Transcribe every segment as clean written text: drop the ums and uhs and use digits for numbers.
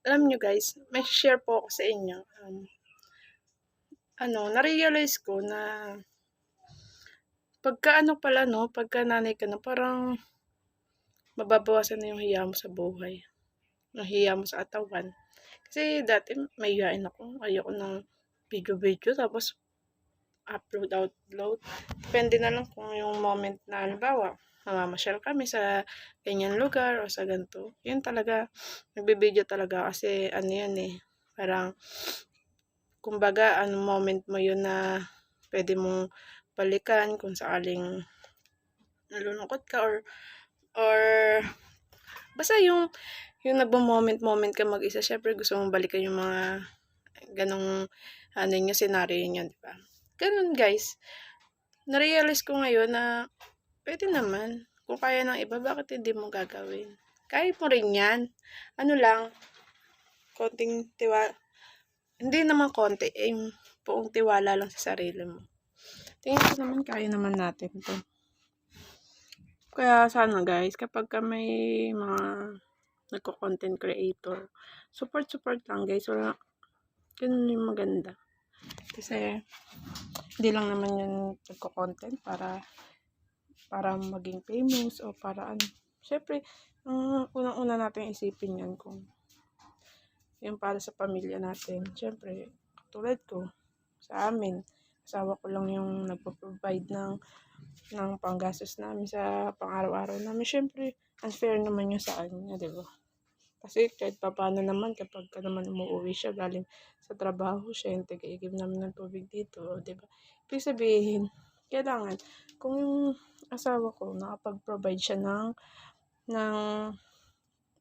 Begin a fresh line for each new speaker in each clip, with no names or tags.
Alam nyo guys, may share po ako sa inyo. Na-realize ko na pagka nanay ka na, parang mababawasan na yung hiya mo sa buhay. Yung hiya mo sa atawan. Kasi dati may hiyain ako. Ayoko ng video-video tapos upload. Depende na lang kung yung moment na halimbawa, mamamasyal kami sa ganyan lugar o sa ganito. Yun talaga, nagbibideo talaga kasi yan parang kumbaga moment mo yun na pwede mong balikan kung sakaling nalulungkot ka or basta yung nagmo-moment ka mag-isa, syempre gusto mong balikan yung mga ganong yung scenario niya, di ba? Ganun guys. Na-realize ko ngayon na pwede naman. Kung kaya ng iba, bakit hindi mo gagawin? Kaya mo rin yan. Konting tiwala. Hindi naman konti, buong tiwala lang sa sarili mo. Tingin ko naman kaya naman natin to. Kaya sana guys, kapag may mga nagko-content creator, support lang guys. Wala, ganun yung maganda. Kasi, hindi lang naman yung nagko-content para maging famous o para Syempre, unang-una natin isipin yan kung yung para sa pamilya natin. Syempre, tulad ko, sa amin, asawa ko lang yung nagpo-provide ng panggastos namin sa pang-araw-araw namin. Syempre, unfair naman yung sa kanya, di ba? Kasi kahit pa paano naman, kapag ka naman umuwi siya galing sa trabaho, siya yung taga-igib namin ng tubig dito, di ba? Ibig sabihin, kailangan, kung yung asawa ko, nakapag-provide siya ng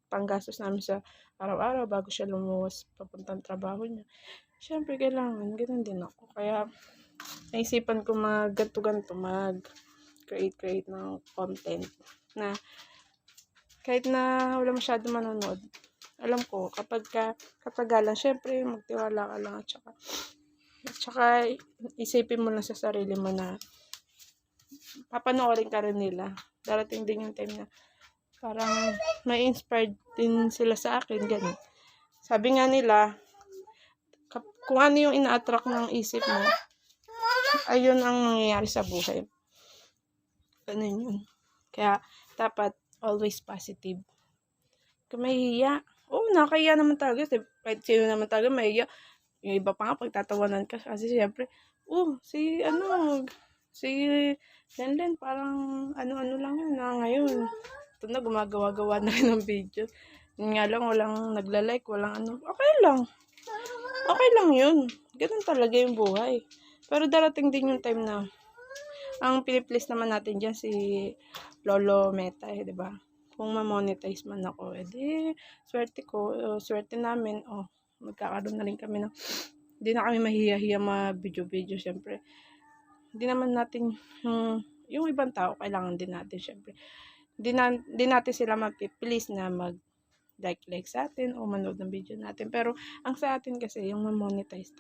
panggastos namin sa araw-araw bago siya lumuwas papuntang trabaho niya. Siyempre, kailangan, ganun din ako. Kaya, naisipan ko mag-ganto-ganto, mag-create ng content na kahit na wala masyado manonood, alam ko, kapag katagalan, syempre, magtiwala ka lang at saka isipin mo lang sa sarili mo na papanoorin ka rin nila. Darating din yung time na parang may inspired din sila sa akin, ganun. Sabi nga nila, kung ano yung ina-attract ng isip mo, ayun ang nangyayari sa buhay. Ganun yun. Kaya, dapat always positive. Kung mahihiya, nakahiya naman talaga. Kahit sino naman talaga mahihiya. Yung iba pa nga, pagtatawanan ka. Kasi syempre, si Lenlen, parang ano lang yun na ngayon. Ito na, gumagawa-gawa na rin ng video. Yun nga lang, walang nagla-like, walang okay lang. Okay lang yun. Ganun talaga yung buhay. Pero darating din yung time na ang piniplace naman natin dyan si Lolo Meta, di ba? Kung ma-monetize man ako, swerte ko, swerte namin, magkakaroon na rin kami hindi na kami mahihiya ma-video, syempre. Hindi naman natin, yung ibang tao, kailangan din natin, syempre. Hindi natin sila mag-please na like sa atin o manood ng video natin. Pero, ang sa atin kasi, yung ma-monetize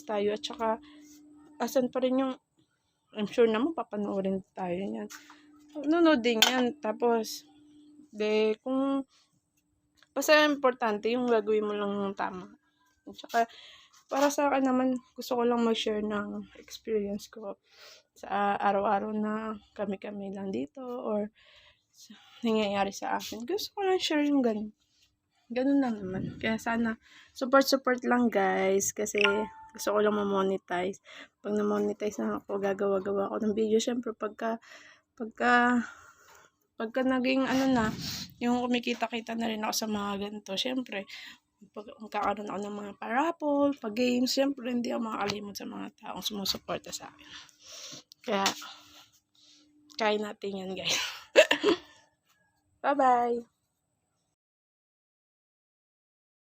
tayo. At saka, asan pa rin yung, I'm sure naman, papanoorin tayo yan. Nanonood din yan. Tapos, kung, basta importante, yung gagawin mo lang ng tama. At saka, para sa akin naman, gusto ko lang mag-share ng experience ko sa araw-araw na kami-kami lang dito or nangyayari sa akin. Gusto ko lang share yung ganun. Ganun lang naman. Kaya sana, support lang guys. Kasi, gusto ko lang ma-monetize. Pag na-monetize na ako, gagawa-gawa ako ng video. Siyempre, pagka naging yung kumikita-kita na rin ako sa mga ganito, siyempre, pag magkakaroon ako ng mga parapol, pag-games, siyempre, hindi ako makakalimot sa mga taong sumusuporta sa akin. Kaya, kaya natin yan, guys. Bye-bye!